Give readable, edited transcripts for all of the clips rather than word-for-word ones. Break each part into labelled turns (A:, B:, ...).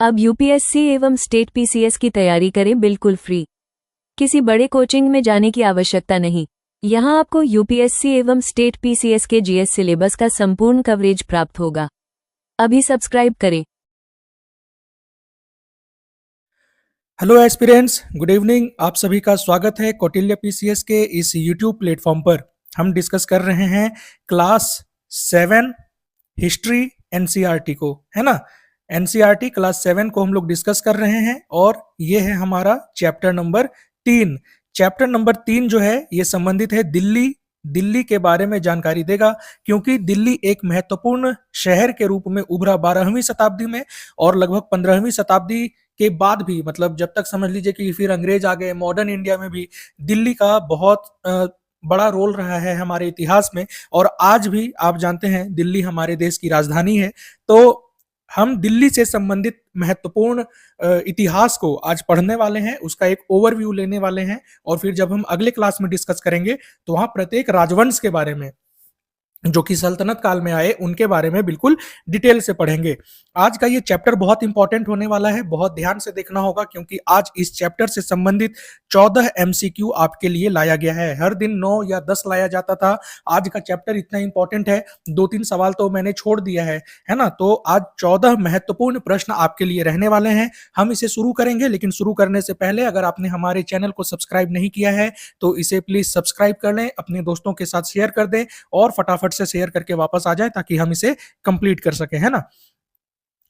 A: अब यूपीएससी एवं state PCS की तैयारी करें बिल्कुल फ्री। किसी बड़े कोचिंग में जाने की आवश्यकता नहीं। यहां आपको यूपीएससी एवं स्टेट पीसीएस के जीएस सिलेबस का संपूर्ण कवरेज प्राप्त होगा। अभी सब्सक्राइब करें।
B: Hello aspirants, good evening. आप सभी का स्वागत है कौटिल्य पीसीएस के इस यूट्यूब प्लेटफॉर्म पर। हम डिस्कस कर रहे हैं क्लास 7 हिस्ट्री एनसीईआरटी को, है ना। एनसीईआरटी क्लास 7 को हम लोग डिस्कस कर रहे हैं और ये है हमारा चैप्टर नंबर 3। चैप्टर नंबर 3 जो है ये संबंधित है दिल्ली के बारे में जानकारी देगा, क्योंकि दिल्ली एक महत्वपूर्ण शहर के रूप में उभरा 12वीं शताब्दी में, और लगभग 15वीं शताब्दी के बाद भी, मतलब जब तक समझ लीजिए कि फिर अंग्रेज आ गए, मॉडर्न इंडिया में भी दिल्ली का बहुत बड़ा रोल रहा है हमारे इतिहास में। और आज भी आप जानते हैं दिल्ली हमारे देश की राजधानी है। तो हम दिल्ली से संबंधित महत्वपूर्ण इतिहास को आज पढ़ने वाले हैं, उसका एक ओवरव्यू लेने वाले हैं, और फिर जब हम अगले क्लास में डिस्कस करेंगे तो वहां प्रत्येक राजवंश के बारे में जो कि सल्तनत काल में आए उनके बारे में बिल्कुल डिटेल से पढ़ेंगे। आज का ये चैप्टर बहुत इंपॉर्टेंट होने वाला है, बहुत ध्यान से देखना होगा, क्योंकि आज इस चैप्टर से संबंधित 14 एमसीक्यू आपके लिए लाया गया है। हर दिन 9 या 10 लाया जाता था। आज का चैप्टर इतना इंपॉर्टेंट है, 2-3 सवाल तो मैंने छोड़ दिया है ना। तो आज 14 महत्वपूर्ण प्रश्न आपके लिए रहने वाले हैं। हम इसे शुरू करेंगे, लेकिन शुरू करने से पहले अगर आपने हमारे चैनल को सब्सक्राइब नहीं किया है तो इसे प्लीज सब्सक्राइब कर लें, अपने दोस्तों के साथ शेयर कर दें और फटाफट से शेयर करके वापस आ जाए ताकि हम इसे कंप्लीट कर सके, है ना।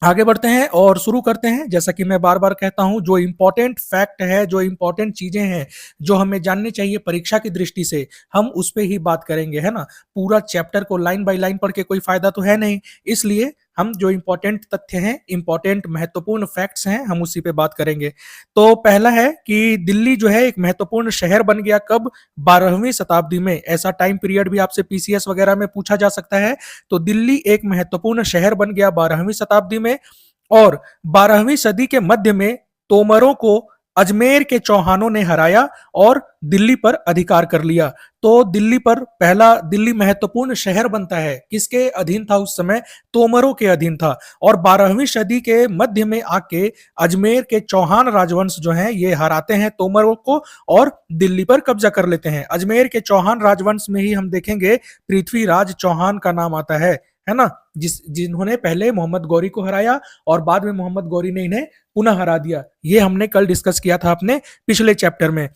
B: आगे बढ़ते हैं और शुरू करते हैं। जैसा कि मैं बार बार कहता हूं, जो इंपॉर्टेंट फैक्ट है, जो इंपॉर्टेंट चीजें हैं जो हमें जाननी चाहिए परीक्षा की दृष्टि से, हम उस पे ही बात करेंगे, है ना। पूरा चैप्टर को लाइन बाय लाइन पढ़ के कोई फायदा तो है नहीं, इसलिए हम जो इंपॉर्टेंट तथ्य हैं, इंपॉर्टेंट महत्वपूर्ण फैक्ट्स हैं, हम उसी पे बात करेंगे। तो पहला है कि दिल्ली जो है एक महत्वपूर्ण शहर बन गया कब? 12वीं शताब्दी में। ऐसा टाइम पीरियड भी आपसे पीसीएस वगैरह में पूछा जा सकता है। तो दिल्ली एक महत्वपूर्ण शहर बन गया 12वीं शताब्दी में, और 12वीं सदी के मध्य में तोमरों को अजमेर के चौहानों ने हराया और दिल्ली पर अधिकार कर लिया। तो दिल्ली महत्वपूर्ण शहर बनता है, किसके अधीन था उस समय? तोमरों के अधीन था। और 12वीं सदी के मध्य में आके अजमेर के चौहान राजवंश जो हैं ये हराते हैं तोमरों को और दिल्ली पर कब्जा कर लेते हैं। अजमेर के चौहान राजवंश में ही हम देखेंगे पृथ्वीराज चौहान का नाम आता है ना, जिन्होंने पहले मोहम्मद गौरी को हराया और बाद में मोहम्मद गौरी ने इन्हें पुनः हरा दिया। ये हमने कल डिस्कस किया था अपने पिछले चैप्टर में।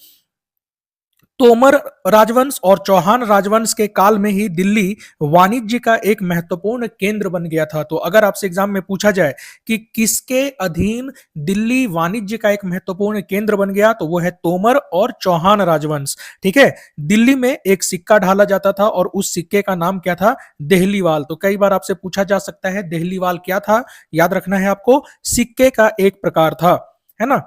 B: तोमर राजवंश और चौहान राजवंश के काल में ही दिल्ली वाणिज्य का एक महत्वपूर्ण केंद्र बन गया था। तो अगर आपसे एग्जाम में पूछा जाए कि किसके अधीन दिल्ली वाणिज्य का एक महत्वपूर्ण केंद्र बन गया, तो वो है तोमर और चौहान राजवंश। ठीक है। दिल्ली में एक सिक्का ढाला जाता था और उस सिक्के का नाम क्या था? देहलीवाल। तो कई बार आपसे पूछा जा सकता है देहलीवाल क्या था। याद रखना है आपको, सिक्के का एक प्रकार था, है ना।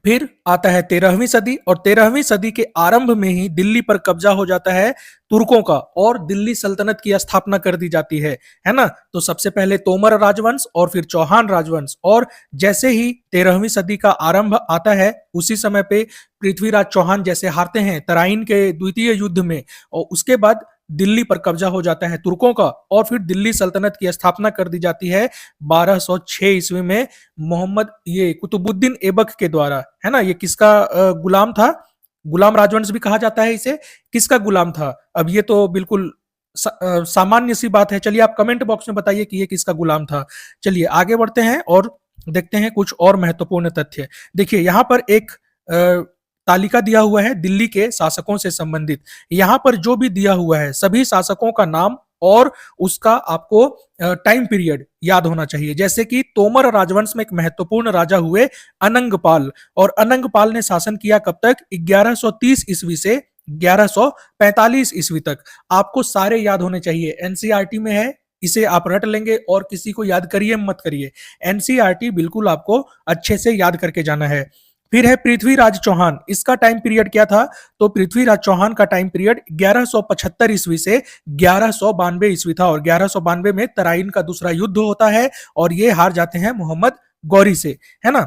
B: फिर आता है 13वीं सदी, और 13वीं सदी के आरंभ में ही दिल्ली पर कब्जा हो जाता है तुर्कों का और दिल्ली सल्तनत की स्थापना कर दी जाती है ना। तो सबसे पहले तोमर राजवंश और फिर चौहान राजवंश, और जैसे ही 13वीं सदी का आरंभ आता है उसी समय पे पृथ्वीराज चौहान जैसे हारते हैं तराइन के द्वितीय युद्ध में, और उसके बाद दिल्ली पर कब्जा हो जाता है तुर्कों का, और फिर दिल्ली सल्तनत की स्थापना कर दी जाती है 1206 ईस्वी में मोहम्मद कुतुबुद्दीन ऐबक के द्वारा, है ना। ये किसका गुलाम था? गुलाम राजवंश भी कहा जाता है इसे। किसका गुलाम था? अब ये तो बिल्कुल सामान्य सी बात है। चलिए आप कमेंट बॉक्स में बताइए कि ये किसका गुलाम था। चलिए आगे बढ़ते हैं और देखते हैं कुछ और महत्वपूर्ण तथ्य। देखिए यहाँ पर एक तालिका दिया हुआ है दिल्ली के शासकों से संबंधित। यहां पर जो भी दिया हुआ है सभी शासकों का नाम और उसका आपको टाइम पीरियड याद होना चाहिए। जैसे कि तोमर राजवंश में एक महत्वपूर्ण राजा हुए अनंगपाल, और अनंगपाल ने शासन किया कब तक? 1130 ईस्वी से 1145 ईस्वी तक। आपको सारे याद होने चाहिए, एनसीईआरटी में है, इसे आप रट लेंगे और किसी को याद करिए मत करिए। एनसीईआरटी बिल्कुल आपको अच्छे से याद करके जाना है। फिर है पृथ्वीराज चौहान, इसका टाइम पीरियड क्या था? तो पृथ्वीराज चौहान का टाइम पीरियड 1175 ईस्वी से 1192 ईस्वी था, और 1192 में तराइन का दूसरा युद्ध होता है और ये हार जाते हैं मोहम्मद गौरी से, है ना।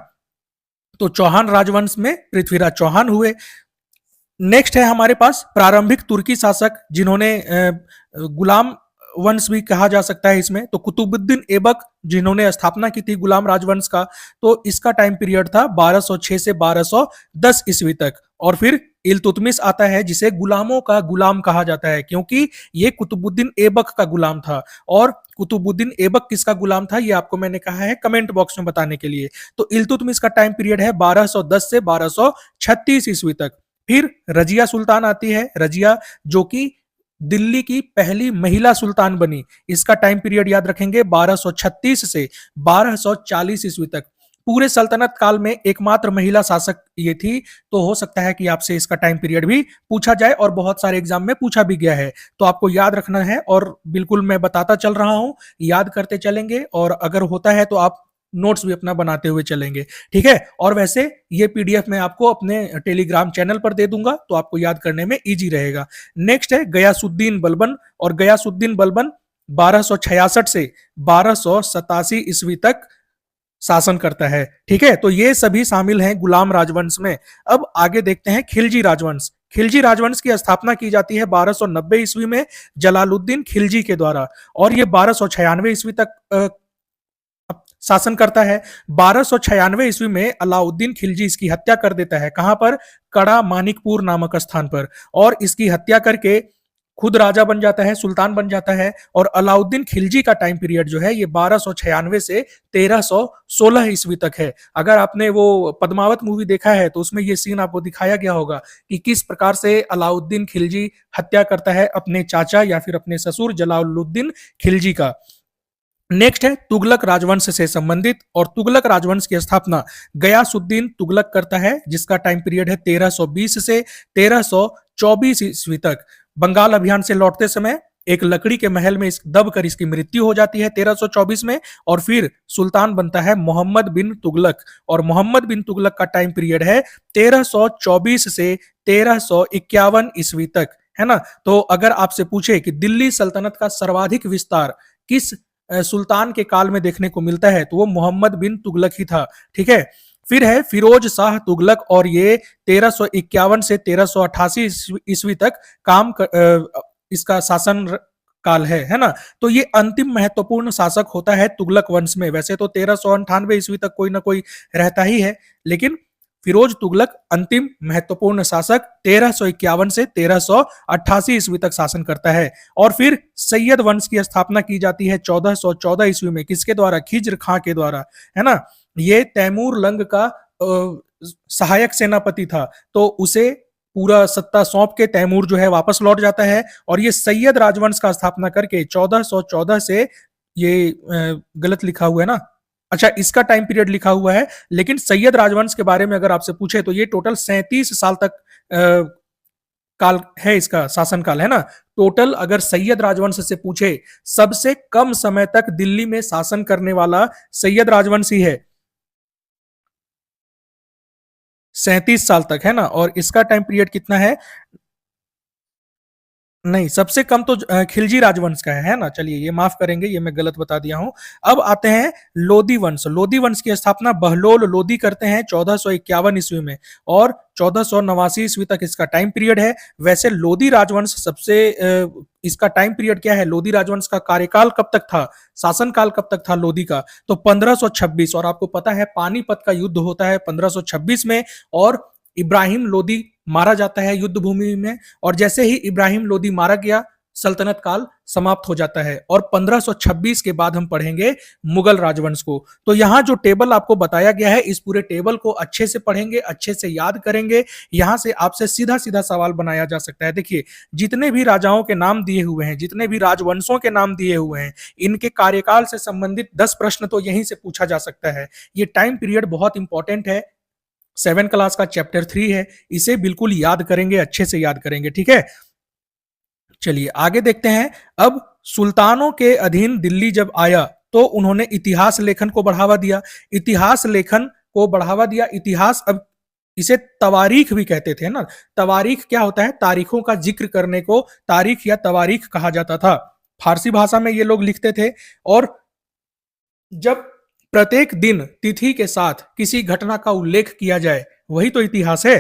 B: तो चौहान राजवंश में पृथ्वीराज चौहान हुए। नेक्स्ट है हमारे पास प्रारंभिक तुर्की शासक जिन्होंने गुलाम वंश भी कहा जा सकता है इसमें। तो कुतुबुद्दीन ऐबक जिन्होंने स्थापना की थी गुलाम राजवंश का, तो इसका टाइम पीरियड था 1206 से 1210 ईस्वी तक। और फिर इल्तुतमिश आता है जिसे गुलामों का गुलाम कहा जाता है, क्योंकि ये कुतुबुद्दीन ऐबक का गुलाम था। और कुतुबुद्दीन ऐबक किसका गुलाम था ये आपको मैंने कहा है कमेंट बॉक्स में बताने के लिए। तो इल्तुतमिश का टाइम पीरियड है 1210 से 1236 ईस्वी तक। फिर रजिया सुल्तान आती है, रजिया जो कि दिल्ली की पहली महिला सुल्तान बनी। इसका टाइम पीरियड याद रखेंगे 1236 से 1240 ईस्वी तक। पूरे सल्तनत काल में एकमात्र महिला शासक ये थी। तो हो सकता है कि आपसे इसका टाइम पीरियड भी पूछा जाए, और बहुत सारे एग्जाम में पूछा भी गया है। तो आपको याद रखना है, और बिल्कुल मैं बताता चल रहा हूं, याद करते चलेंगे, और अगर होता है तो आप नोट्स भी अपना बनाते हुए चलेंगे, ठीक है। और वैसे ये पीडीएफ मैं आपको अपने टेलीग्राम चैनल पर दे दूंगा, तो आपको याद करने में इजी रहेगा। नेक्स्ट है गयासुद्दीन बलबन, और गयासुद्दीन बलबन 1266 से 1287 ईस्वी तक शासन करता है, ठीक है। तो ये सभी शामिल हैं गुलाम राजवंश में। अब आगे देखते हैं खिलजी राजवंश। खिलजी राजवंश की स्थापना की जाती है 1290 ईस्वी में जलालुद्दीन खिलजी के द्वारा, और ये 1296 ईस्वी तक शासन करता है। 1296 ईस्वी में अलाउद्दीन खिलजी इसकी हत्या कर देता है। कहां पर? कड़ा मानिकपुर नामक स्थान पर। और इसकी हत्या करके खुद राजा बन जाता है, सुल्तान बन जाता है। और अलाउद्दीन खिलजी का टाइम पीरियड जो है ये 1296 से 1316 ईस्वी तक है। अगर आपने वो पद्मावत मूवी देखा है तो उसमें ये सीन आपको दिखाया गया होगा कि किस प्रकार से अलाउद्दीन खिलजी हत्या करता है अपने चाचा या फिर अपने ससुर जलालुद्दीन खिलजी का। नेक्स्ट है तुगलक राजवंश से संबंधित, और तुगलक राजवंश की स्थापना गयासुद्दीन तुगलक करता है, जिसका टाइम पीरियड है 1320 से 1324 ईस्वी तक। बंगाल अभियान से लौटते समय एक लकड़ी के महल में दब कर इसकी मृत्यु हो जाती है 1324 में। और फिर सुल्तान बनता है मोहम्मद बिन तुगलक, और मोहम्मद बिन तुगलक का टाइम पीरियड है 1324 से 1351 ईस्वी तक, है ना। तो अगर आपसे पूछे कि दिल्ली सल्तनत का सर्वाधिक विस्तार किस सुल्तान के काल में देखने को मिलता है, तो वो मोहम्मद बिन तुगलक ही था, ठीक है। फिर है फिरोज शाह तुगलक, और ये 1351 से 1388 ईस्वी तक इसका शासन काल है ना। तो ये अंतिम महत्वपूर्ण शासक होता है तुगलक वंश में। वैसे तो 1398 ईस्वी तक कोई ना कोई रहता ही है, लेकिन फिरोज तुगलक अंतिम महत्वपूर्ण शासक 1351 से 1388 ईस्वी तक शासन करता है। और फिर सैयद वंश की स्थापना की जाती है 1414 ईस्वी में। किसके द्वारा? खिज्र खां के द्वारा, है ना। ये तैमूर लंग का सहायक सेनापति था, तो उसे पूरा सत्ता सौंप के तैमूर जो है वापस लौट जाता है। और ये सैयद राजवंश का स्थापना करके 1414 से ये गलत लिखा हुआ है ना, अच्छा इसका टाइम पीरियड लिखा हुआ है, लेकिन सैयद राजवंश के बारे में अगर आपसे पूछे तो ये टोटल 37 साल तक काल है, इसका शासन काल, है ना। टोटल अगर सैयद राजवंश से पूछे सबसे कम समय तक दिल्ली में शासन करने वाला सैयद राजवंश ही है, 37 साल तक, है ना। और इसका टाइम पीरियड कितना है? नहीं, सबसे कम तो खिलजी राजवंश का है ना। चलिए ये माफ करेंगे, ये मैं गलत बता दिया हूं। अब आते हैं लोदी वंश। लोदी वंश की स्थापना बहलोल लोदी करते हैं 1451 ईस्वी में, और 1489 ईस्वी तक इसका टाइम पीरियड है। वैसे लोदी राजवंश सबसे इसका टाइम पीरियड क्या है? लोदी राजवंश का कार्यकाल कब तक था, शासन काल कब तक था लोदी का? तो 1526। और आपको पता है पानीपत का युद्ध होता है 1526 में, और इब्राहिम लोदी मारा जाता है युद्ध भूमि में। और जैसे ही इब्राहिम लोदी मारा गया सल्तनत काल समाप्त हो जाता है। और 1526 के बाद हम पढ़ेंगे मुगल राजवंश को। तो यहां जो टेबल आपको बताया गया है, इस पूरे टेबल को अच्छे से पढ़ेंगे, अच्छे से याद करेंगे। यहां से आपसे सीधा सीधा सवाल बनाया जा सकता है। देखिए जितने भी राजाओं के नाम दिए हुए हैं, जितने भी राजवंशों के नाम दिए हुए हैं, इनके कार्यकाल से संबंधित 10 प्रश्न तो यहीं से पूछा जा सकता है। ये टाइम पीरियड बहुत इंपॉर्टेंट है, 7 क्लास का चैप्टर 3 है, इसे बिल्कुल याद करेंगे, अच्छे से याद करेंगे, ठीक है। चलिए आगे देखते हैं। अब सुल्तानों के अधीन दिल्ली जब आया तो उन्होंने इतिहास लेखन को बढ़ावा दिया। इतिहास लेखन को बढ़ावा दिया। इतिहास, अब इसे तवारीख भी कहते थे ना। तवारीख क्या होता है? तारीखों का जिक्र करने को तारीख या तवारीख कहा जाता था। फारसी भाषा में ये लोग लिखते थे। और जब प्रत्येक दिन तिथि के साथ किसी घटना का उल्लेख किया जाए, वही तो इतिहास है।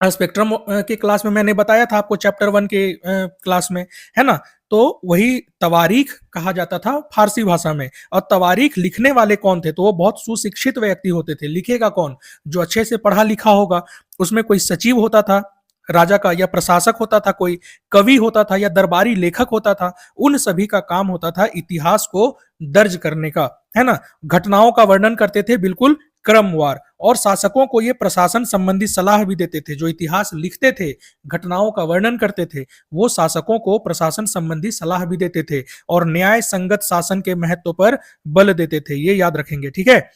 B: स्पेक्ट्रम के क्लास में मैंने बताया था आपको चैप्टर 1 के क्लास में, है ना? तो वही तवारीख कहा जाता था फारसी भाषा में। और तवारीख लिखने वाले कौन थे? तो वो बहुत सुशिक्षित व्यक्ति होते थे। लिखेगा कौन? जो अच्छे से पढ़ा लिखा होगा। उसमें कोई सचिव होता था राजा का, या प्रशासक होता था, कोई कवि होता था, या दरबारी लेखक होता था। उन सभी का काम होता था इतिहास को दर्ज करने का, है ना? घटनाओं का वर्णन करते थे बिल्कुल क्रमवार, और शासकों को ये प्रशासन संबंधी सलाह भी देते थे। जो इतिहास लिखते थे, घटनाओं का वर्णन करते थे, वो शासकों को प्रशासन संबंधी सलाह भी देते थे और न्याय संगत शासन के महत्व पर बल देते थे। ये याद रखेंगे, ठीक है?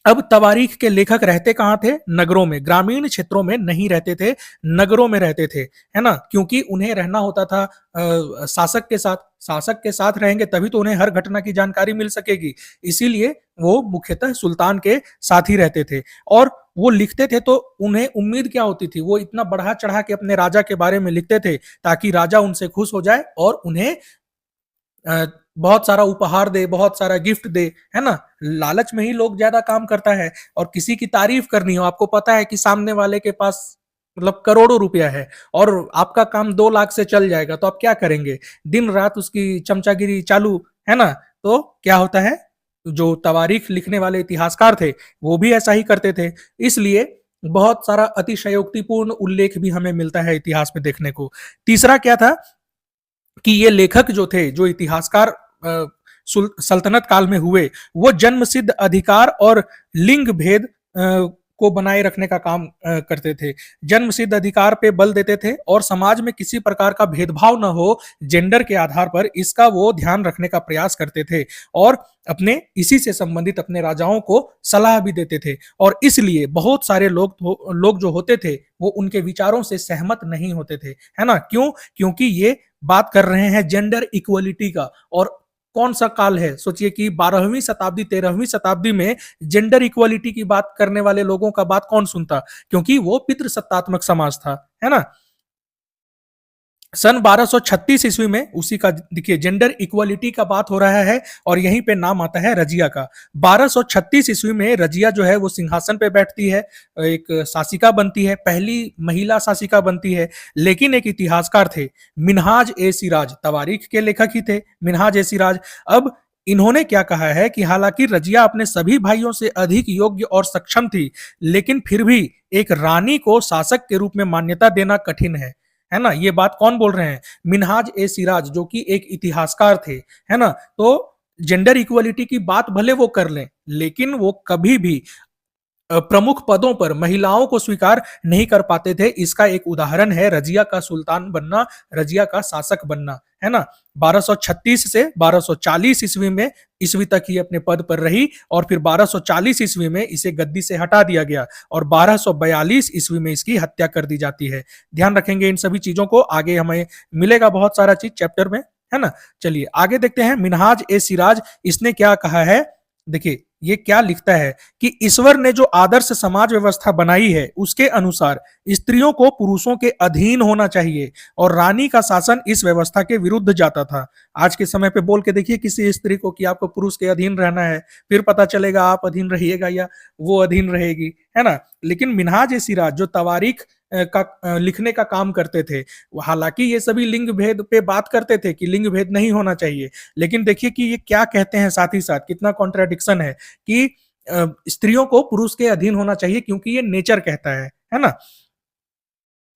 B: अब तवारीख के लेखक रहते कहाँ थे? नगरों में। ग्रामीण क्षेत्रों में नहीं रहते थे, नगरों में रहते थे, है ना? क्योंकि उन्हें रहना होता था शासक के साथ। शासक के साथ रहेंगे तभी तो उन्हें हर घटना की जानकारी मिल सकेगी। इसीलिए वो मुख्यतः सुल्तान के साथ ही रहते थे। और वो लिखते थे तो उन्हें उम्मीद क्या होती थी? वो इतना बढ़ा चढ़ा के अपने राजा के बारे में लिखते थे ताकि राजा उनसे खुश हो जाए और उन्हें बहुत सारा उपहार दे, बहुत सारा गिफ्ट दे, है ना? लालच में ही लोग ज्यादा काम करता है। और किसी की तारीफ करनी हो, आपको पता है कि सामने वाले के पास मतलब करोड़ों रुपया है और आपका काम 2 लाख से चल जाएगा, तो आप क्या करेंगे? दिन रात उसकी चमचागिरी चालू, है ना? तो क्या होता है? जो तवारीख लिखने वाले इतिहासकार थे वो भी ऐसा ही करते थे। इसलिए बहुत सारा अतिशयोक्तिपूर्ण उल्लेख भी हमें मिलता है इतिहास में देखने को। तीसरा क्या था कि ये लेखक जो थे, जो इतिहासकार सल्तनत काल में हुए, वो जन्म सिद्ध अधिकार और लिंग भेद को बनाए रखने का काम करते थे। जन्म सिद्ध अधिकार पे बल देते थे और समाज में किसी प्रकार का भेदभाव न हो जेंडर के आधार पर, इसका वो ध्यान रखने का प्रयास करते थे। और अपने इसी से संबंधित अपने राजाओं को सलाह भी देते थे। और इसलिए बहुत सारे लोग जो होते थे वो उनके विचारों से सहमत नहीं होते थे, है ना? क्यों? क्योंकि ये बात कर रहे हैं जेंडर इक्वलिटी का। और कौन सा काल है? सोचिए कि 12वीं शताब्दी 13वीं शताब्दी में जेंडर इक्वलिटी की बात करने वाले लोगों का बात कौन सुनता? क्योंकि वो पितृसत्तात्मक समाज था, है ना? सन 1236 ईस्वी में उसी का देखिए जेंडर इक्वलिटी का बात हो रहा है और यहीं पे नाम आता है रजिया का। 1236 ईस्वी में रजिया जो है वो सिंहासन पे बैठती है, एक शासिका बनती है, पहली महिला शासिका बनती है। लेकिन एक इतिहासकार थे, मिन्हाज ए सिराज, तवारीख के लेखक ही थे मिन्हाज ए सिराज। अब इन्होंने क्या कहा है कि हालांकि रजिया अपने सभी भाइयों से अधिक योग्य और सक्षम थी, लेकिन फिर भी एक रानी को शासक के रूप में मान्यता देना कठिन है ना? ये बात कौन बोल रहे हैं? मिन्हाज ए सिराज, जो कि एक इतिहासकार थे, है ना? तो जेंडर इक्वलिटी की बात भले वो कर लें, लेकिन वो कभी भी प्रमुख पदों पर महिलाओं को स्वीकार नहीं कर पाते थे। इसका एक उदाहरण है रजिया का सुल्तान बनना, रजिया का शासक बनना, है ना? 1236 से 1240 ईस्वी तक ही अपने पद पर रही और फिर 1240 ईस्वी में इसे गद्दी से हटा दिया गया और 1242 ईस्वी में इसकी हत्या कर दी जाती है। ध्यान रखेंगे इन सभी चीजों को, आगे हमें मिलेगा बहुत सारा चीज चैप्टर में, है ना? चलिए आगे देखते हैं मिन्हाज ए सिराज इसने क्या कहा है। देखिए ये क्या लिखता है कि ईश्वर ने जो आदर्श समाज व्यवस्था बनाई है उसके अनुसार स्त्रियों को पुरुषों के अधीन होना चाहिए और रानी का शासन इस व्यवस्था के विरुद्ध जाता था। आज के समय पे बोल के देखिए किसी स्त्री को कि आपको पुरुष के अधीन रहना है, फिर पता चलेगा आप अधीन रहिएगा या वो अधीन रहेगी, है ना? लेकिन मिन्हाज ए सिराज जो तवारीख का लिखने का काम करते थे, हालांकि ये सभी लिंग भेद पे बात करते थे कि लिंग भेद नहीं होना चाहिए, लेकिन देखिए कि ये क्या कहते हैं, साथ ही साथ कितना कॉन्ट्राडिक्शन है कि स्त्रियों को पुरुष के अधीन होना चाहिए क्योंकि ये नेचर कहता है ना?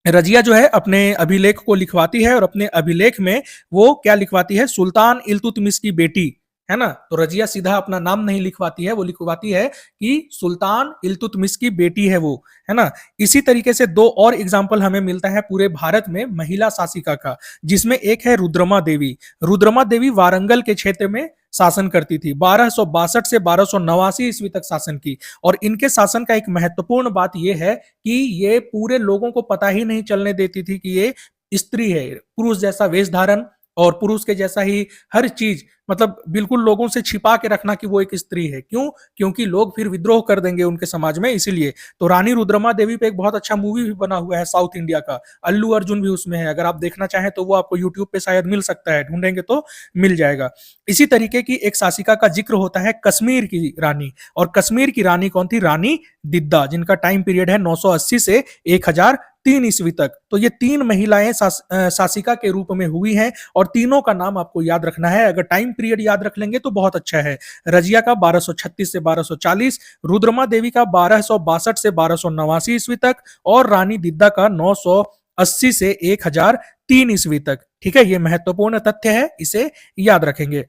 B: रजिया जो है अपने अभिलेख को लिखवाती है और अपने अभिलेख में वो क्या लिखवाती है? सुल्तान इल्तुतमिश की बेटी, है ना? तो रजिया सीधा अपना नाम नहीं लिखवाती है, वो लिखवाती है कि सुल्तान इल्तुतमिश की बेटी है वो, है ना? इसी तरीके से दो और एग्जाम्पल हमें मिलता है पूरे भारत में महिला शासिका का, जिसमें एक है रुद्रमा देवी। रुद्रमा देवी वारंगल के क्षेत्र में शासन करती थी, 1262 से 1289 ईस्वी तक शासन की। और इनके शासन का एक महत्वपूर्ण बात यह है कि ये पूरे लोगों को पता ही नहीं चलने देती थी कि ये स्त्री है। पुरुष जैसा वेश धारण और पुरुष के जैसा ही हर चीज, मतलब बिल्कुल लोगों से छिपा के रखना कि वो एक स्त्री है। क्यों? क्योंकि लोग फिर विद्रोह कर देंगे उनके समाज में, इसीलिए। तो रानी रुद्रमा देवी पे एक बहुत अच्छा मूवी भी बना हुआ है साउथ इंडिया का, अल्लू अर्जुन भी उसमें है। अगर आप देखना चाहें तो वो आपको यूट्यूब पे शायद मिल सकता है, ढूंढेंगे तो मिल जाएगा। इसी तरीके की एक शासिका का जिक्र होता है कश्मीर की रानी, और कश्मीर की रानी कौन थी? रानी दिद्दा, जिनका टाइम पीरियड है 980 से 1003 ईस्वी तक। तो ये तीन महिलाएं शासिका के रूप में हुई हैं, और तीनों का नाम आपको याद रखना है। अगर टाइम पीरियड याद रख लेंगे तो बहुत अच्छा है। रजिया का 1236 से 1240, रुद्रमा देवी का 1262 से 1289 ईस्वी तक, और रानी दिद्दा का 980 से 1003 ईस्वी तक। ठीक है, ये महत्वपूर्ण तथ्य है, इसे याद रखेंगे।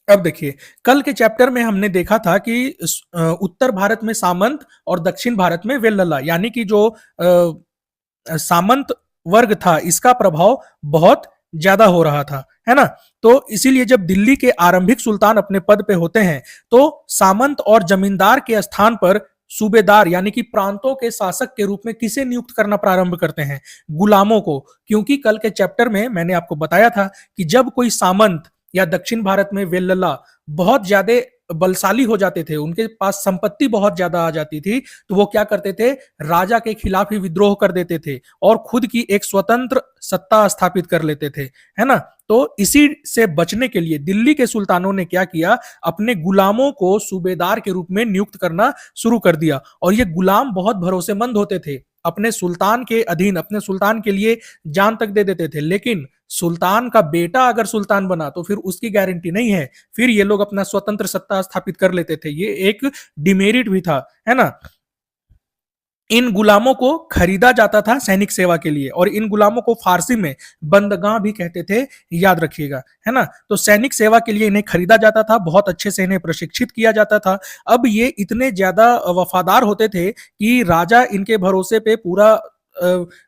B: अब देखिए, कल के चैप्टर में हमने देखा था कि उत्तर भारत में सामंत और दक्षिण भारत में वेल्लला, यानी कि जो सामंत वर्ग था इसका प्रभाव बहुत ज्यादा हो रहा था, है ना। तो इसीलिए जब दिल्ली के आरंभिक सुल्तान अपने पद पे होते हैं तो सामंत और जमींदार के स्थान पर सूबेदार यानी कि प्रांतों के शासक के रूप में किसे नियुक्त करना प्रारंभ करते हैं? गुलामों को। क्योंकि कल के चैप्टर में मैंने आपको बताया था कि जब कोई सामंत या दक्षिण भारत में वेल्लला बहुत ज्यादा बलशाली हो जाते थे, उनके पास संपत्ति बहुत ज्यादा आ जाती थी, तो वो क्या करते थे? राजा के खिलाफ ही विद्रोह कर देते थे और खुद की एक स्वतंत्र सत्ता स्थापित कर लेते थे, है ना। तो इसी से बचने के लिए दिल्ली के सुल्तानों ने क्या किया? अपने गुलामों को सूबेदार के रूप में नियुक्त करना शुरू कर दिया, और ये गुलाम बहुत भरोसेमंद होते थे, अपने सुल्तान के अधीन, अपने सुल्तान के लिए जान तक दे देते थे। लेकिन सुल्तान का बेटा अगर सुल्तान बना तो फिर उसकी गारंटी नहीं है, फिर ये लोग अपना स्वतंत्र सत्ता स्थापित कर लेते थे। ये एक डिमेरिट भी था, है ना। इन गुलामों को खरीदा जाता था सैनिक सेवा के लिए, और इन गुलामों को फारसी में बंदगां भी कहते थे, याद रखिएगा, है ना। तो सैनिक सेवा के लिए इन्हें खरीदा जाता था, बहुत अच्छे से इन्हें प्रशिक्षित किया जाता था। अब ये इतने ज्यादा वफादार होते थे कि राजा इनके भरोसे पे पूरा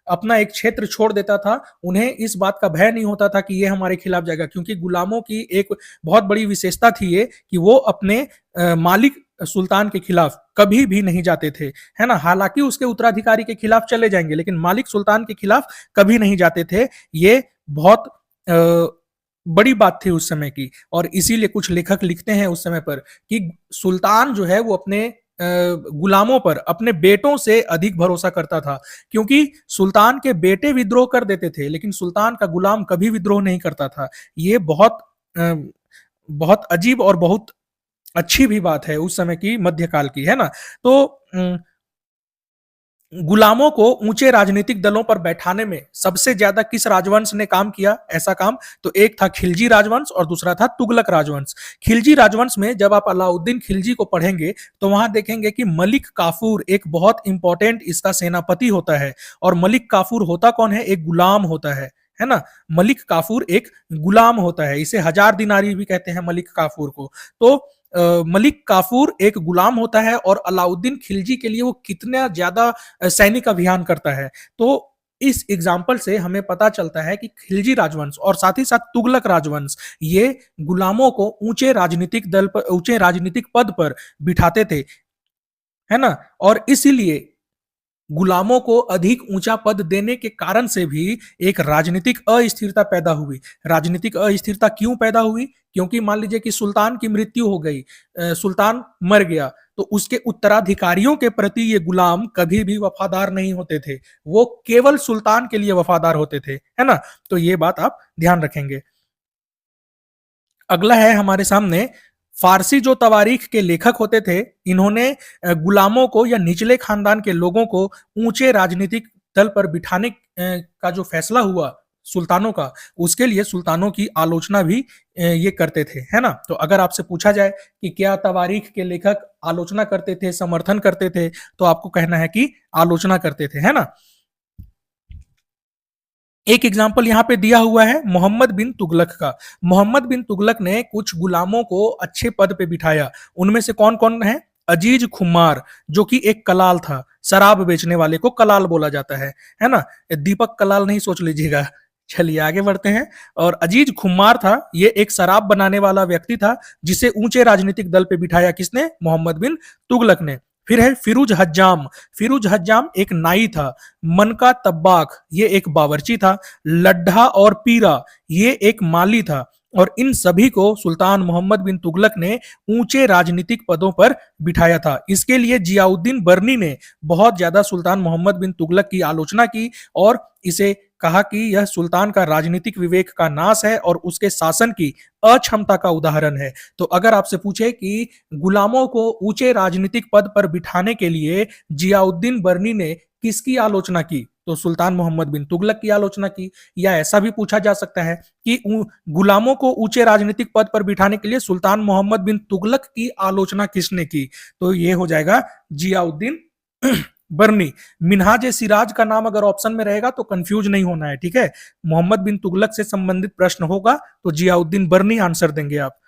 B: अपना एक क्षेत्र छोड़ देता था। उन्हें इस बात का भय नहीं होता था कि ये हमारे खिलाफ जाएगा, क्योंकि गुलामों की एक बहुत बड़ी विशेषता थी ये कि वो अपने मालिक सुल्तान के खिलाफ कभी भी नहीं जाते थे, है ना। हालांकि उसके उत्तराधिकारी के खिलाफ चले जाएंगे, लेकिन मालिक सुल्तान के खिलाफ कभी नहीं जाते थे। ये बहुत बड़ी बात थी उस समय की, और इसीलिए कुछ लेखक लिखते हैं उस समय पर कि सुल्तान जो है वो अपने गुलामों पर अपने बेटों से अधिक भरोसा करता था, क्योंकि सुल्तान के बेटे विद्रोह कर देते थे लेकिन सुल्तान का गुलाम कभी विद्रोह नहीं करता था। ये बहुत अजीब और बहुत अच्छी भी बात है उस समय की, मध्यकाल की, है ना। तो गुलामों को ऊंचे राजनीतिक दलों पर बैठाने में सबसे ज्यादा किस राजवंश ने काम किया? ऐसा काम तो एक था खिलजी राजवंश और दूसरा था तुगलक राजवंश। खिलजी राजवंश में जब आप अलाउद्दीन खिलजी को पढ़ेंगे तो वहां देखेंगे कि मलिक काफूर एक बहुत इंपॉर्टेंट इसका सेनापति होता है। और मलिक काफूर होता कौन है? एक गुलाम होता है ना। मलिक काफूर एक गुलाम होता है, इसे हजार दिनारी भी कहते हैं मलिक काफूर को। तो मलिक काफूर एक गुलाम होता है, और अलाउद्दीन खिलजी के लिए वो कितना ज्यादा सैनिक अभियान करता है। तो इस एग्जाम्पल से हमें पता चलता है कि खिलजी राजवंश और साथ ही साथ तुगलक राजवंश ये गुलामों को ऊंचे राजनीतिक दल पर, ऊंचे राजनीतिक पद पर बिठाते थे, है ना। और इसीलिए गुलामों को अधिक ऊंचा पद देने के कारण से भी एक राजनीतिक अस्थिरता पैदा हुई। राजनीतिक अस्थिरता क्यों पैदा हुई? क्योंकि मान लीजिए कि सुल्तान की मृत्यु हो गई, सुल्तान मर गया, तो उसके उत्तराधिकारियों के प्रति ये गुलाम कभी भी वफादार नहीं होते थे, वो केवल सुल्तान के लिए वफादार होते थे, है ना। तो ये बात आप ध्यान रखेंगे। अगला है हमारे सामने, फारसी जो तवारीख के लेखक होते थे, इन्होंने गुलामों को या निचले खानदान के लोगों को ऊंचे राजनीतिक दल पर बिठाने का जो फैसला हुआ सुल्तानों का, उसके लिए सुल्तानों की आलोचना भी ये करते थे, है ना। तो अगर आपसे पूछा जाए कि क्या तवारीख के लेखक आलोचना करते थे, समर्थन करते थे, तो आपको कहना है कि आलोचना करते थे, है ना। एक एग्जाम्पल यहाँ पे दिया हुआ है मोहम्मद बिन तुगलक का। मोहम्मद बिन तुगलक ने कुछ गुलामों को अच्छे पद पे बिठाया। उनमें से कौन कौन है? अजीज खुमार, जो कि एक कलाल था, शराब बेचने वाले को कलाल बोला जाता है ना। दीपक कलाल नहीं सोच लीजिएगा। चलिए आगे बढ़ते हैं। और अजीज खुमार था, ये एक शराब बनाने वाला व्यक्ति था जिसे ऊंचे राजनीतिक दल पे बिठाया किसने? मोहम्मद बिन तुगलक ने। फिर है फिरोज हज्जाम। फिरोज हज्जाम एक नाई था। मनका तब्बाक ये एक बावर्ची था। लड्ढा और पीरा ये एक माली था। और इन सभी को सुल्तान मोहम्मद बिन तुगलक ने ऊंचे राजनीतिक पदों पर बिठाया था। इसके लिए जियाउद्दीन बर्नी ने बहुत ज्यादा सुल्तान मोहम्मद बिन तुगलक की आलोचना की और इसे कहा कि यह सुल्तान का राजनीतिक विवेक का नाश है और उसके शासन की अक्षमता का उदाहरण है। तो अगर आपसे पूछे कि गुलामों को ऊंचे राजनीतिक पद पर बिठाने के लिए जियाउद्दीन बर्नी ने किसकी आलोचना की, तो सुल्तान मोहम्मद बिन तुगलक की आलोचना की। या ऐसा भी पूछा जा सकता है कि गुलामों को ऊंचे राजनीतिक पद पर बिठाने के लिए सुल्तान मोहम्मद बिन तुगलक की आलोचना किसने की, तो ये हो जाएगा जियाउद्दीन बर्नी। मिनहाज सिराज का नाम अगर ऑप्शन में रहेगा तो कंफ्यूज नहीं होना है, ठीक है। मोहम्मद बिन तुगलक से संबंधित प्रश्न होगा तो जियाउद्दीन बर्नी आंसर देंगे आप।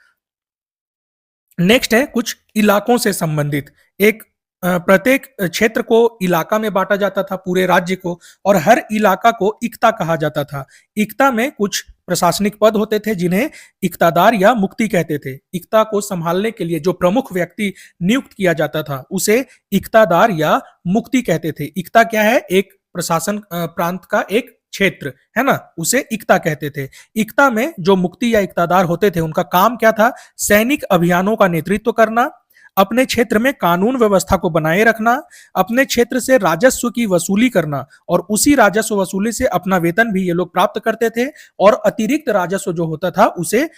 B: नेक्स्ट है कुछ इलाकों से संबंधित। एक प्रत्येक क्षेत्र को इलाका में बांटा जाता था, पूरे राज्य को, और हर इलाका को इक्ता कहा जाता था। इक्ता में कुछ प्रशासनिक पद होते थे जिन्हें इक्तादार या मुक्ति कहते थे। इक्ता को संभालने के लिए जो प्रमुख व्यक्ति नियुक्त किया जाता था उसे इक्तादार या मुक्ति कहते थे। इक्ता क्या है? एक प्रशासन प्रांत का एक क्षेत्र है ना, उसे इक्ता कहते थे। इक्ता में जो मुक्ति या इक्तादार होते थे उनका काम क्या था? सैनिक अभियानों का नेतृत्व करना, अपने क्षेत्र में कानून व्यवस्था को बनाए रखना, अपने क्षेत्र से राजस्व की वसूली करना और उसी राजस्व वसूली से अपना वेतन भी ये लोग प्राप्त करते थे और अतिरिक्त राजस्व जो होता था उसे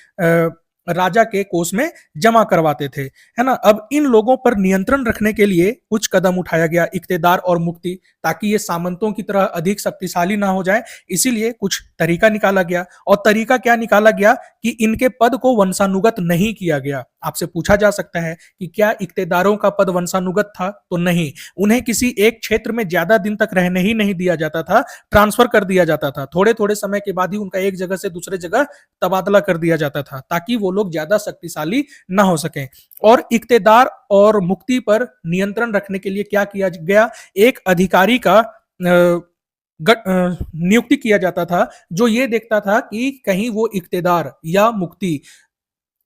B: राजा के कोष में जमा करवाते थे, है ना। अब इन लोगों पर नियंत्रण रखने के लिए कुछ कदम उठाया गया, इक्तेदार और मुक्ति, ताकि ये सामंतों की तरह अधिक शक्तिशाली ना हो जाए, इसीलिए कुछ तरीका निकाला गया। और तरीका क्या निकाला गया कि इनके पद को वंशानुगत नहीं किया गया। आपसे पूछा जा सकता है कि क्या इक्तेदारों का पद वंशानुगत था? तो नहीं, उन्हें किसी एक क्षेत्र में ज्यादा दिन तक रहने ही नहीं दिया जाता था, ट्रांसफर कर दिया जाता था। थोड़े थोड़े समय के बाद ही उनका एक जगह से दूसरे जगह तबादला कर दिया जाता था, ताकि वो लोग ज्यादा शक्तिशाली ना हो सके। और इक्तेदार और मुक्ति पर नियंत्रण रखने के लिए क्या किया गया? एक अधिकारी का नियुक्ति किया जाता था जो ये देखता था कि कहीं वो इक्तेदार या मुक्ति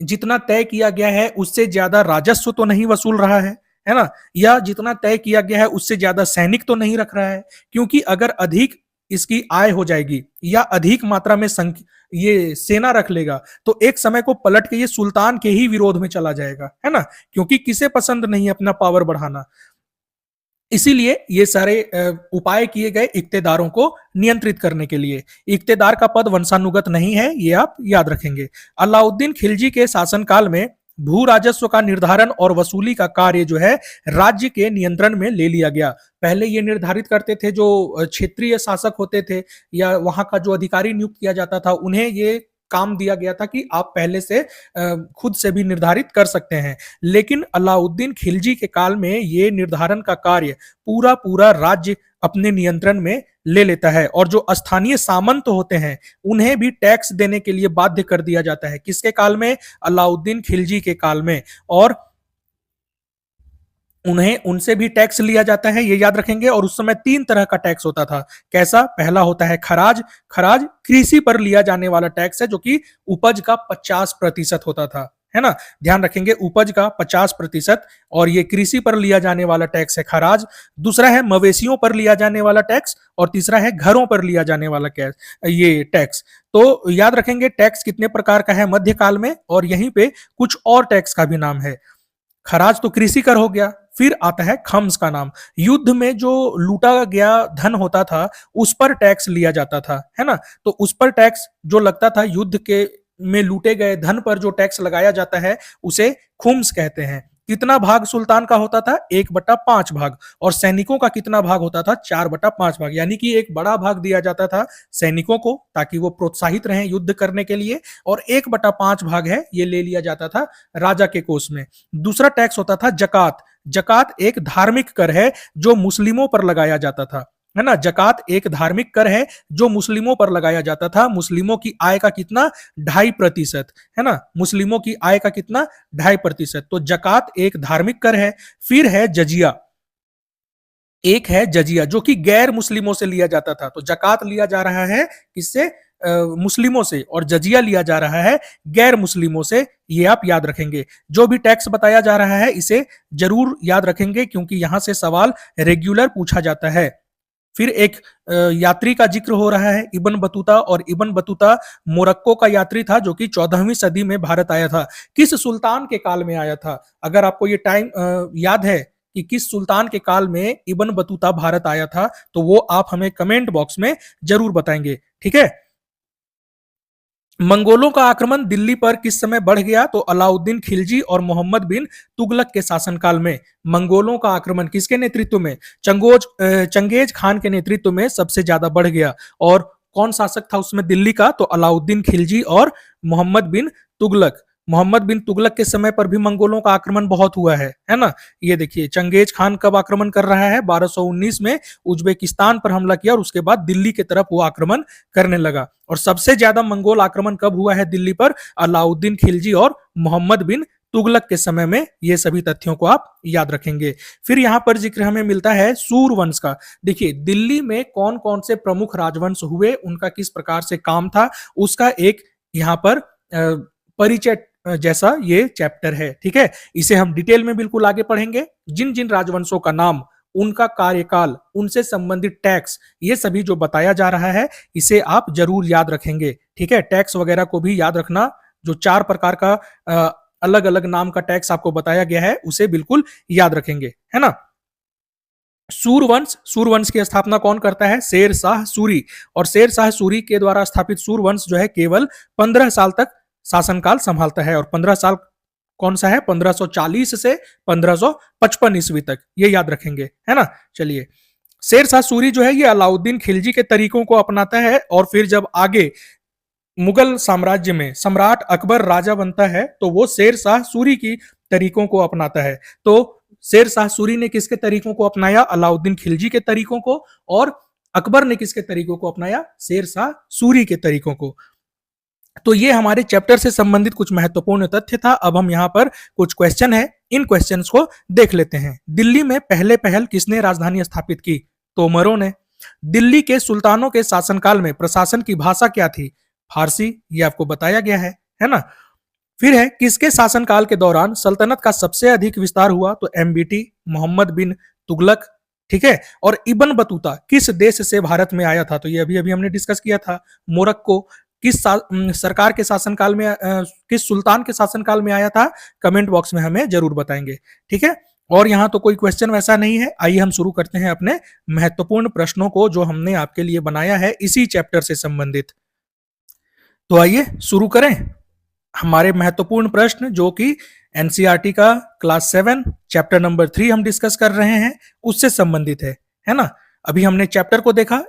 B: जितना तय किया गया है उससे ज्यादा राजस्व तो नहीं वसूल रहा है ना, या जितना तय किया गया है उससे ज्यादा सैनिक तो नहीं रख रहा है। क्योंकि अगर अधिक इसकी आय हो जाएगी या अधिक मात्रा में ये सेना रख लेगा तो एक समय को पलट के ये सुल्तान के ही विरोध में चला जाएगा, है ना, क्योंकि किसे पसंद नहीं अपना पावर बढ़ाना। इसीलिए ये सारे उपाय किए गए इक्तेदारों को नियंत्रित करने के लिए। इक्तेदार का पद वंशानुगत नहीं है, ये आप याद रखेंगे। अलाउद्दीन खिलजी के शासनकाल में भू राजस्व का निर्धारण और वसूली का कार्य जो है राज्य के नियंत्रण में ले लिया गया। पहले ये निर्धारित करते थे जो क्षेत्रीय शासक होते थे या वहां का जो अधिकारी नियुक्त किया जाता था, उन्हें ये काम दिया गया था कि आप पहले से खुद से भी निर्धारित कर सकते हैं। लेकिन अलाउद्दीन खिलजी के काल में ये निर्धारण का कार्य पूरा पूरा राज्य अपने नियंत्रण में ले लेता है और जो स्थानीय सामंत होते हैं उन्हें भी टैक्स देने के लिए बाध्य कर दिया जाता है। किसके काल में? अलाउद्दीन खिलजी के काल में। और उन्हें उनसे भी टैक्स लिया जाता है, ये याद रखेंगे। और उस समय 3 तरह का टैक्स होता था। कैसा? पहला होता है खराज। खराज कृषि पर लिया जाने वाला टैक्स है जो कि उपज का 50% होता था, है ना, ध्यान रखेंगे, उपज का 50%। और ये कृषि पर लिया जाने वाला टैक्स है खराज। दूसरा है मवेशियों पर लिया जाने वाला टैक्स और तीसरा है घरों पर लिया जाने वाला ये टैक्स। तो याद रखेंगे टैक्स कितने प्रकार का है मध्यकाल में, और यहीं पे कुछ और टैक्स का भी नाम है। खराज तो कृषि कर हो गया, फिर आता है खम्स का नाम। युद्ध में जो लूटा गया धन होता था उस पर टैक्स लिया जाता था, है ना। तो उस पर टैक्स जो लगता था, युद्ध के में लूटे गए धन पर जो टैक्स लगाया जाता है उसे खुम्स कहते हैं। कितना भाग सुल्तान का होता था? 1/5 भाग। और सैनिकों का कितना भाग होता था? 4/5 भाग। यानी कि एक बड़ा भाग दिया जाता था सैनिकों को ताकि वो प्रोत्साहित रहें युद्ध करने के लिए, और 1/5 भाग है ये ले लिया जाता था राजा के कोष में। दूसरा टैक्स होता था जकात। जकात एक धार्मिक कर है जो मुस्लिमों पर लगाया जाता था, है ना। जकात एक धार्मिक कर है जो मुस्लिमों पर लगाया जाता था। मुस्लिमों की आय का कितना? 2.5%, है ना। मुस्लिमों की आय का कितना? 2.5%। तो जकात एक धार्मिक कर है। फिर है जजिया। एक है जजिया जो कि गैर मुस्लिमों से लिया जाता था। तो जकात लिया जा रहा है किससे? मुस्लिमों से, और जजिया लिया जा रहा है गैर मुस्लिमों से। ये आप याद रखेंगे। जो भी टैक्स बताया जा रहा है इसे जरूर याद रखेंगे, क्योंकि यहां से सवाल रेगुलर पूछा जाता है। फिर एक यात्री का जिक्र हो रहा है, इब्न बतूता। और इब्न बतूता मोरक्को का यात्री था जो कि 14वीं सदी में भारत आया था। किस सुल्तान के काल में आया था? अगर आपको ये टाइम याद है कि किस सुल्तान के काल में इब्न बतूता भारत आया था, तो वो आप हमें कमेंट बॉक्स में जरूर बताएंगे। ठीक है। मंगोलों का आक्रमण दिल्ली पर किस समय बढ़ गया? तो अलाउद्दीन खिलजी और मोहम्मद बिन तुगलक के शासनकाल में मंगोलों का आक्रमण किसके नेतृत्व में? चंगेज खान के नेतृत्व में सबसे ज्यादा बढ़ गया। और कौन शासक था उसमें दिल्ली का? तो अलाउद्दीन खिलजी और मोहम्मद बिन तुगलक। मोहम्मद बिन तुगलक के समय पर भी मंगोलों का आक्रमण बहुत हुआ है ना। ये देखिए, चंगेज खान कब आक्रमण कर रहा है? 1219 में उज्बेकिस्तान पर हमला किया और उसके बाद दिल्ली की तरफ वो आक्रमण करने लगा। और सबसे ज्यादा मंगोल आक्रमण कब हुआ है दिल्ली पर? अलाउद्दीन खिलजी और मोहम्मद बिन तुगलक के समय में। ये सभी तथ्यों को आप याद रखेंगे। फिर यहां पर जिक्र हमें मिलता है सूरवंश का। देखिए, दिल्ली में कौन कौन से प्रमुख राजवंश हुए, उनका किस प्रकार से काम था, उसका एक यहां पर परिचय जैसा ये चैप्टर है। ठीक है। इसे हम डिटेल में बिल्कुल आगे पढ़ेंगे। जिन जिन राजवंशों का नाम, उनका कार्यकाल, उनसे संबंधित टैक्स, ये सभी जो बताया जा रहा है इसे आप जरूर याद रखेंगे। ठीक है। टैक्स वगैरह को भी याद रखना। जो 4 प्रकार का अलग अलग नाम का टैक्स आपको बताया गया है उसे बिल्कुल याद रखेंगे, है ना। सूरवंश, सूरवंश की स्थापना कौन करता है? शेर शाह सूरी। और शेर शाह सूरी के द्वारा स्थापित सूरवंश जो है केवल 15 साल तक शासनकाल संभालता है। और 15 साल कौन सा है? 1540 से 1555 ईस्वी तक। ये याद रखेंगे, है ना। चलिए, शेर शाह सूरी जो है ये अलाउद्दीन खिलजी के तरीकों को अपनाता है। और फिर जब आगे मुगल साम्राज्य में सम्राट अकबर राजा बनता है तो वो शेर शाह सूरी की तरीकों को अपनाता है। तो शेर शाह सूरी ने किसके तरीकों को अपनाया? अलाउद्दीन खिलजी के तरीकों को। और अकबर ने किसके तरीकों को अपनाया? शेर शाह सूरी के तरीकों को। तो ये हमारे चैप्टर से संबंधित कुछ महत्वपूर्ण तथ्य था। अब हम यहाँ पर कुछ क्वेश्चन है, इन क्वेश्चंस को देख लेते हैं। दिल्ली में पहले पहल किसने राजधानी स्थापित की? तोमरों ने। दिल्ली के सुल्तानों के शासनकाल में प्रशासन की भाषा क्या थी? फारसी। ये आपको बताया गया है ना। फिर है, किसके शासनकाल के दौरान सल्तनत का सबसे अधिक विस्तार हुआ? तो एमबीटी, मोहम्मद बिन तुगलक। ठीक है। और इब्न बतूता किस देश से भारत में आया था? तो ये अभी अभी हमने डिस्कस किया था, मोरक्को। किस सरकार के शासनकाल में किस सुल्तान के शासनकाल में आया था? कमेंट बॉक्स में हमें जरूर बताएंगे। ठीक है। और यहाँ तो कोई क्वेश्चन वैसा नहीं है। आइए हम शुरू करते हैं अपने महत्वपूर्ण प्रश्नों को जो हमने आपके लिए बनाया है इसी चैप्टर से संबंधित। तो आइए शुरू करें हमारे महत्वपूर्ण प्रश्न, जो कि एनसीईआरटी का क्लास 7 चैप्टर नंबर 3 हम डिस्कस कर रहे हैं, उससे संबंधित है ना। अभी हमने चैप्टर को देखा।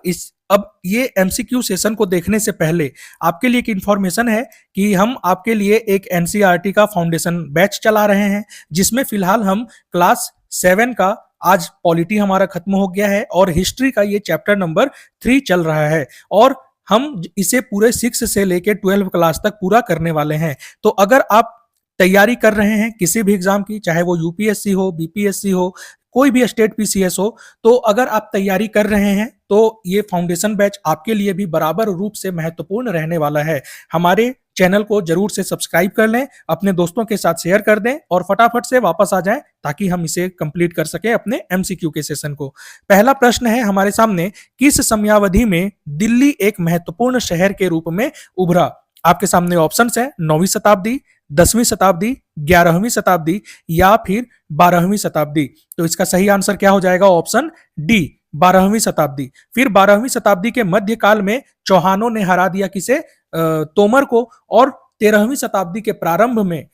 B: अब ये एमसीक्यू सेशन को देखने से पहले आपके लिए एक इंफॉर्मेशन है कि हम आपके लिए एक एनसीईआरटी का फाउंडेशन बैच चला रहे हैं, जिसमें फिलहाल हम क्लास 7 का, आज पॉलिटी हमारा खत्म हो गया है और हिस्ट्री का ये चैप्टर नंबर 3 चल रहा है। और हम इसे पूरे 6 से लेकर 12 क्लास तक पूरा करने वाले हैं। तो अगर आप तैयारी कर रहे हैं किसी भी एग्जाम की, चाहे वो यूपीएससी हो, बीपीएससी हो, कोई भी स्टेट पीसीएस हो, तो अगर आप तैयारी कर रहे हैं तो ये फाउंडेशन बैच आपके लिए भी बराबर रूप से महत्वपूर्ण रहने वाला है। हमारे चैनल को जरूर से सब्सक्राइब कर लें, अपने दोस्तों के साथ शेयर कर दें और फटाफट से वापस आ जाएं ताकि हम इसे कंप्लीट कर सकें अपने एमसीक्यू के सेशन को। पहला प्रश्न है हमारे सामने, किस समयावधि में दिल्ली एक महत्वपूर्ण शहर के रूप में उभरा? आपके सामने ऑप्शंस हैं, 9वीं शताब्दी, 10वीं शताब्दी, 11वीं शताब्दी या फिर 12वीं शताब्दी। तो इसका सही आंसर क्या हो जाएगा? ऑप्शन डी, 12वीं शताब्दी। फिर 12वीं शताब्दी के मध्यकाल में चौहानों ने हरा दिया किसे? तोमर को। और 13वीं शताब्दी के प्रारंभ में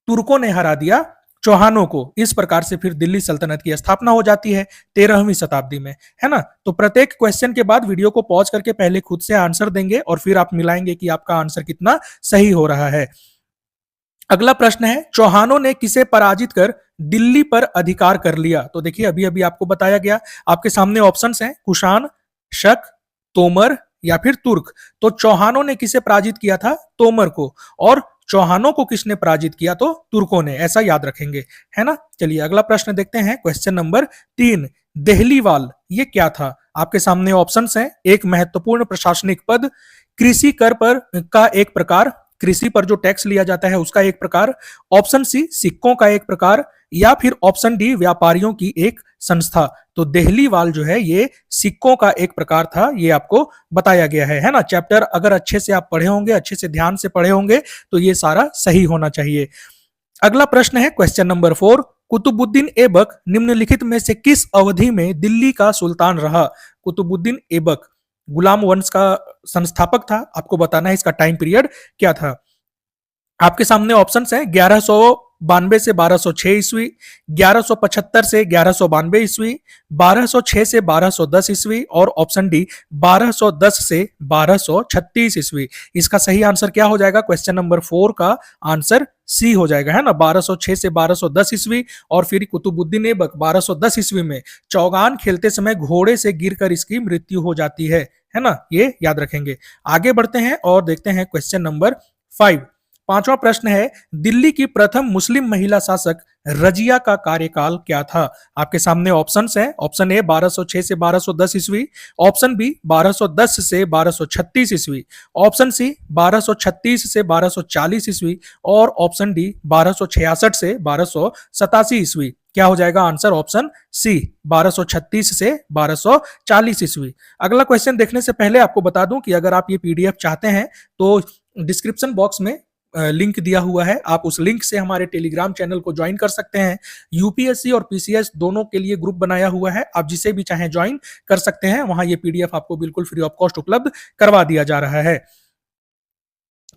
B: तुर्कों ने हरा दिया चौहानों को। इस प्रकार से फिर दिल्ली सल्तनत की स्थापना हो जाती है 13वीं शताब्दी में, है ना। तो प्रत्येक क्वेश्चन के बाद वीडियो को पॉज करके पहले खुद से आंसर देंगे और फिर आप मिलाएंगे कि आपका आंसर कितना सही हो रहा है। अगला प्रश्न है, चौहानों ने किसे पराजित कर दिल्ली पर अधिकार कर लिया? तो देखिए, अभी अभी आपको बताया गया। आपके सामने ऑप्शंस हैं, कुषाण, शक, तोमर या फिर तुर्क। तो चौहानों ने किसे पराजित किया था? तोमर को। और चौहानों को किसने पराजित किया? तो तुर्कों ने। ऐसा याद रखेंगे, है ना। चलिए अगला प्रश्न देखते हैं, क्वेश्चन नंबर 3। देहलीवाल ये क्या था? आपके सामने ऑप्शंस हैं। एक, महत्वपूर्ण प्रशासनिक पद, कृषि कर पर का एक प्रकार, कृषि पर जो टैक्स लिया जाता है उसका एक प्रकार, ऑप्शन सी सिक्कों का एक प्रकार, या फिर ऑप्शन डी व्यापारियों की एक संस्था। तो देहलीवाल जो है ये सिक्कों का एक प्रकार था, ये आपको बताया गया है ना। चैप्टर अगर अच्छे से आप पढ़े होंगे, अच्छे से ध्यान से पढ़े होंगे तो ये सारा सही होना चाहिए। अगला प्रश्न है क्वेश्चन नंबर 4, कुतुबुद्दीन ऐबक निम्नलिखित में से किस अवधि में दिल्ली का सुल्तान रहा? कुतुबुद्दीन ऐबक गुलाम वंश का संस्थापक था। आपको बताना है इसका टाइम पीरियड क्या था। आपके सामने ऑप्शंस हैं 1192 से 1206 ईस्वी, 1175 से 1192 ईस्वी, 1206 से 1210 ईस्वी और ऑप्शन डी 1210 से 1236 ईस्वी। इसका सही आंसर क्या हो जाएगा? क्वेश्चन नंबर 4 का आंसर सी हो जाएगा, है ना। 1206 से 1210 ईस्वी। और फिर कुतुबुद्दीन ऐबक 1210 ईस्वी में चौगान खेलते समय घोड़े से गिरकर इसकी मृत्यु हो जाती है ना। ये याद रखेंगे। आगे बढ़ते हैं और देखते हैं क्वेश्चन नंबर 5। पांचवा प्रश्न है, दिल्ली की प्रथम मुस्लिम महिला शासक रजिया का कार्यकाल क्या था? आपके सामने ऑप्शंस हैं। ऑप्शन ए 1206 से 1210 ईस्वी, ऑप्शन बी 1210 से 1236 ईस्वी, ऑप्शन सी 1236 से 1240 ईस्वी और ऑप्शन डी 1266 से 1287 ईस्वी। क्या हो जाएगा आंसर? ऑप्शन सी 1236 से 1240 ईस्वी। अगला क्वेश्चन देखने से पहले आपको बता दूं कि अगर आप ये पीडीएफ चाहते हैं तो डिस्क्रिप्शन बॉक्स में लिंक दिया हुआ है, आप उस लिंक से हमारे टेलीग्राम चैनल को ज्वाइन कर सकते हैं। यूपीएससी और पीसीएस दोनों के लिए ग्रुप बनाया हुआ है, आप जिसे भी चाहें ज्वाइन कर सकते हैं। वहां ये पीडीएफ आपको बिल्कुल फ्री ऑफ कॉस्ट उपलब्ध करवा दिया जा रहा है।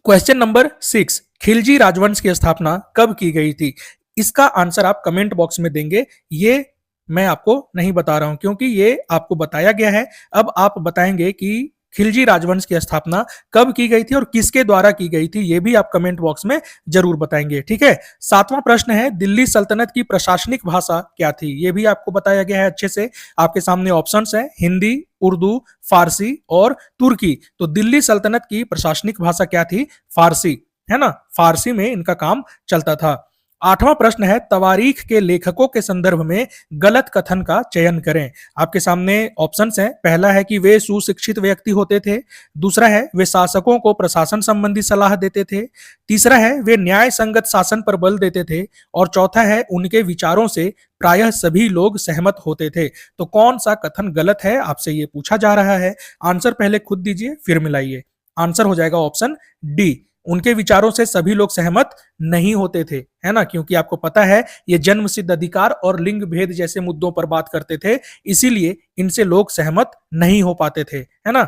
B: क्वेश्चन नंबर 6, खिलजी राजवंश की स्थापना कब की गई थी? इसका आंसर आप कमेंट बॉक्स में देंगे। ये मैं आपको नहीं बता रहा हूं क्योंकि ये आपको बताया गया है। अब आप बताएंगे कि खिलजी राजवंश की स्थापना कब की गई थी और किसके द्वारा की गई थी, ये भी आप कमेंट बॉक्स में जरूर बताएंगे, ठीक है। 7वां प्रश्न है, दिल्ली सल्तनत की प्रशासनिक भाषा क्या थी? ये भी आपको बताया गया है अच्छे से। आपके सामने ऑप्शंस है, हिंदी, उर्दू, फारसी और तुर्की। तो दिल्ली सल्तनत की प्रशासनिक भाषा क्या थी? फारसी, है ना। फारसी में इनका काम चलता था। 8वां प्रश्न है, तवारीख के लेखकों के संदर्भ में गलत कथन का चयन करें। आपके सामने ऑप्शंस हैं। पहला है कि वे सुशिक्षित व्यक्ति होते थे, दूसरा है वे शासकों को प्रशासन संबंधी सलाह देते थे, तीसरा है वे न्याय संगत शासन पर बल देते थे और चौथा है उनके विचारों से प्रायः सभी लोग सहमत होते थे। तो कौन सा कथन गलत है, आपसे ये पूछा जा रहा है। आंसर पहले खुद दीजिए फिर मिलाइए। आंसर हो जाएगा ऑप्शन डी, उनके विचारों से सभी लोग सहमत नहीं होते थे, है ना। क्योंकि आपको पता है ये जन्म सिद्ध अधिकार और लिंग भेद जैसे मुद्दों पर बात करते थे, इसीलिए इनसे लोग सहमत नहीं हो पाते थे, है ना।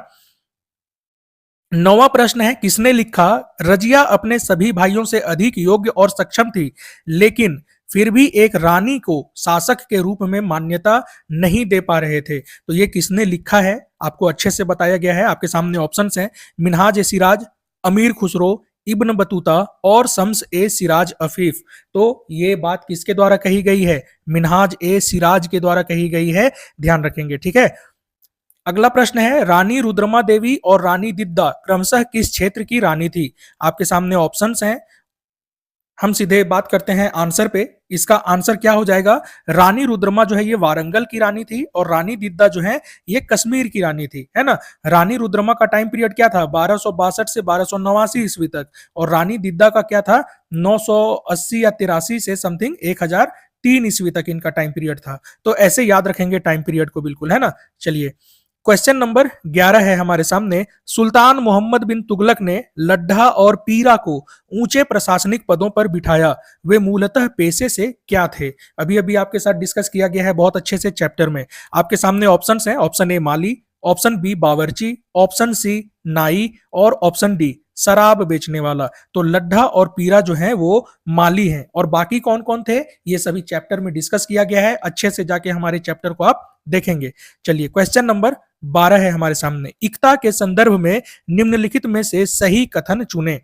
B: 9वां प्रश्न है, किसने लिखा, रजिया अपने सभी भाइयों से अधिक योग्य और सक्षम थी लेकिन फिर भी एक रानी को शासक के रूप में मान्यता नहीं दे पा रहे थे। तो ये किसने लिखा है आपको अच्छे से बताया गया है। आपके सामने ऑप्शंस हैं, मिन्हाज ए सिराज, अमीर खुसरो, इब्न बतूता और शम्स ए सिराज अफीफ। तो ये बात किसके द्वारा कही गई है? मिन्हाज ए सिराज के द्वारा कही गई है, ध्यान रखेंगे, ठीक है। अगला प्रश्न है, रानी रुद्रमा देवी और रानी दिद्दा क्रमशः किस क्षेत्र की रानी थी? आपके सामने ऑप्शंस हैं। हम सीधे बात करते हैं आंसर पे। इसका आंसर क्या हो जाएगा? रानी रुद्रमा जो है ये वारंगल की रानी थी और रानी दिद्दा जो है ये कश्मीर की रानी थी, है ना। रानी रुद्रमा का टाइम पीरियड क्या था? 1262 से 1289 ईस्वी तक। और रानी दिद्दा का क्या था? 980 या 83 से समथिंग 1003 ईस्वी तक इनका टाइम पीरियड था। तो ऐसे याद रखेंगे टाइम पीरियड को, बिल्कुल, है ना। चलिए क्वेश्चन नंबर 11 है हमारे सामने, सुल्तान मोहम्मद बिन तुगलक ने लड्ढा और पीरा को ऊंचे प्रशासनिक पदों पर बिठाया, वे मूलतः पेशे से क्या थे? अभी अभी आपके साथ डिस्कस किया गया है बहुत अच्छे से चैप्टर में। आपके सामने ऑप्शंस हैं। ऑप्शन ए माली, ऑप्शन बी बावर्ची, ऑप्शन सी नाई और ऑप्शन डी शराब बेचने वाला। तो लड्ढा और पीरा जो है वो माली हैं और बाकी कौन कौन थे ये सभी चैप्टर में डिस्कस किया गया है। अच्छे से जाके हमारे चैप्टर को आप देखेंगे। चलिए क्वेश्चन नंबर 12 है हमारे सामने, इक्ता के संदर्भ में निम्नलिखित में से सही कथन चुने।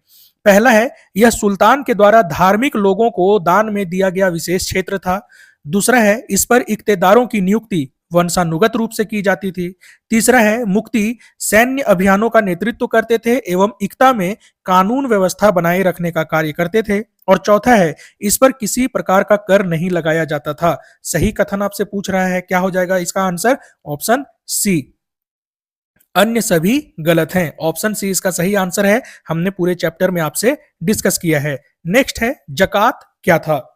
B: पहला है, यह सुल्तान के द्वारा धार्मिक लोगों को दान में दिया गया विशेष क्षेत्र था। दूसरा है, इस पर इक्तेदारों की नियुक्ति वंशानुगत रूप से की जाती थी। तीसरा है, मुक्ति सैन्य अभियानों का नेतृत्व करते थे एवं इक्ता में कानून व्यवस्था बनाए रखने का कार्य करते थे। और चौथा है इस पर किसी प्रकार का कर नहीं लगाया जाता था। सही कथन आपसे पूछ रहा है, क्या हो जाएगा इसका आंसर? Option C. अन्य सभी गलत हैं। ऑप्शन सी इसका सही आंसर है। हमने पूरे चैप्टर में आपसे डिस्कस किया है। नेक्स्ट है जकात क्या था?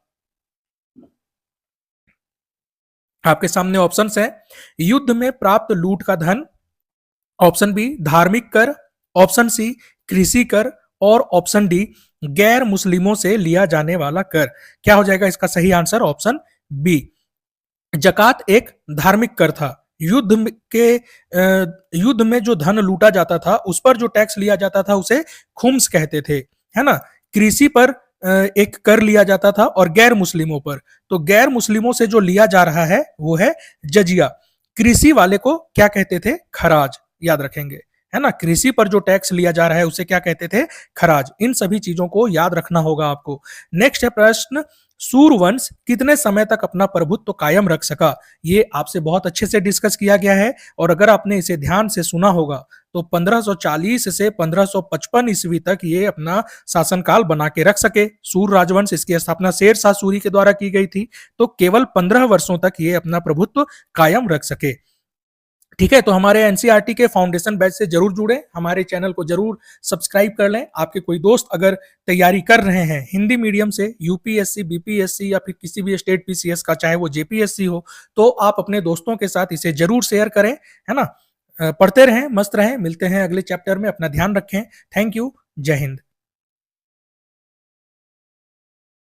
B: आपके सामने ऑप्शंस है, युद्ध में प्राप्त लूट का धन, ऑप्शन बी धार्मिक कर, ऑप्शन सी कृषि कर और ऑप्शन डी गैर मुस्लिमों से लिया जाने वाला कर। क्या हो जाएगा इसका सही आंसर? Option B. जकात एक धार्मिक कर था। युद्ध में जो धन लूटा जाता था उस पर जो टैक्स लिया जाता था उसे खुम्स कहते थे, है ना। कृषि पर एक कर लिया जाता था और गैर मुस्लिमों पर, तो गैर मुस्लिमों से जो लिया जा रहा है वो है जजिया। कृषि वाले को क्या कहते थे? खराज। याद रखेंगे, है ना। कृषि पर जो टैक्स लिया जा रहा है उसे क्या कहते थे? खराज। इन सभी चीजों को याद रखना होगा आपको। नेक्स्ट है प्रश्न, सूर्यवंश कितने समय तक अपना प्रभुत्व कायम रख सका? ये आपसे बहुत अच्छे से डिस्कस किया गया है और अगर आपने इसे ध्यान से सुना होगा तो 1540 से 1555 ईस्वी तक ये अपना शासनकाल बना के रख सके। सूर्य राजवंश, इसकी स्थापना शेर शाह सूरी के द्वारा की गई थी, तो केवल 15 वर्षों तक ये अपना प्रभुत्व कायम रख सके। ठीक है, तो हमारे एनसीईआरटी के फाउंडेशन बैच से जरूर जुड़े, हमारे चैनल को जरूर सब्सक्राइब कर लें। आपके कोई दोस्त अगर तैयारी कर रहे हैं हिंदी मीडियम से, यूपीएससी, बीपीएससी या फिर किसी भी स्टेट पीसीएस का, चाहे वो जेपीएससी हो, तो आप अपने दोस्तों के साथ इसे जरूर शेयर करें, है ना। पढ़ते रहें, मस्त रहें। मिलते हैं अगले चैप्टर में। अपना ध्यान रखें। Thank you. जय हिंद।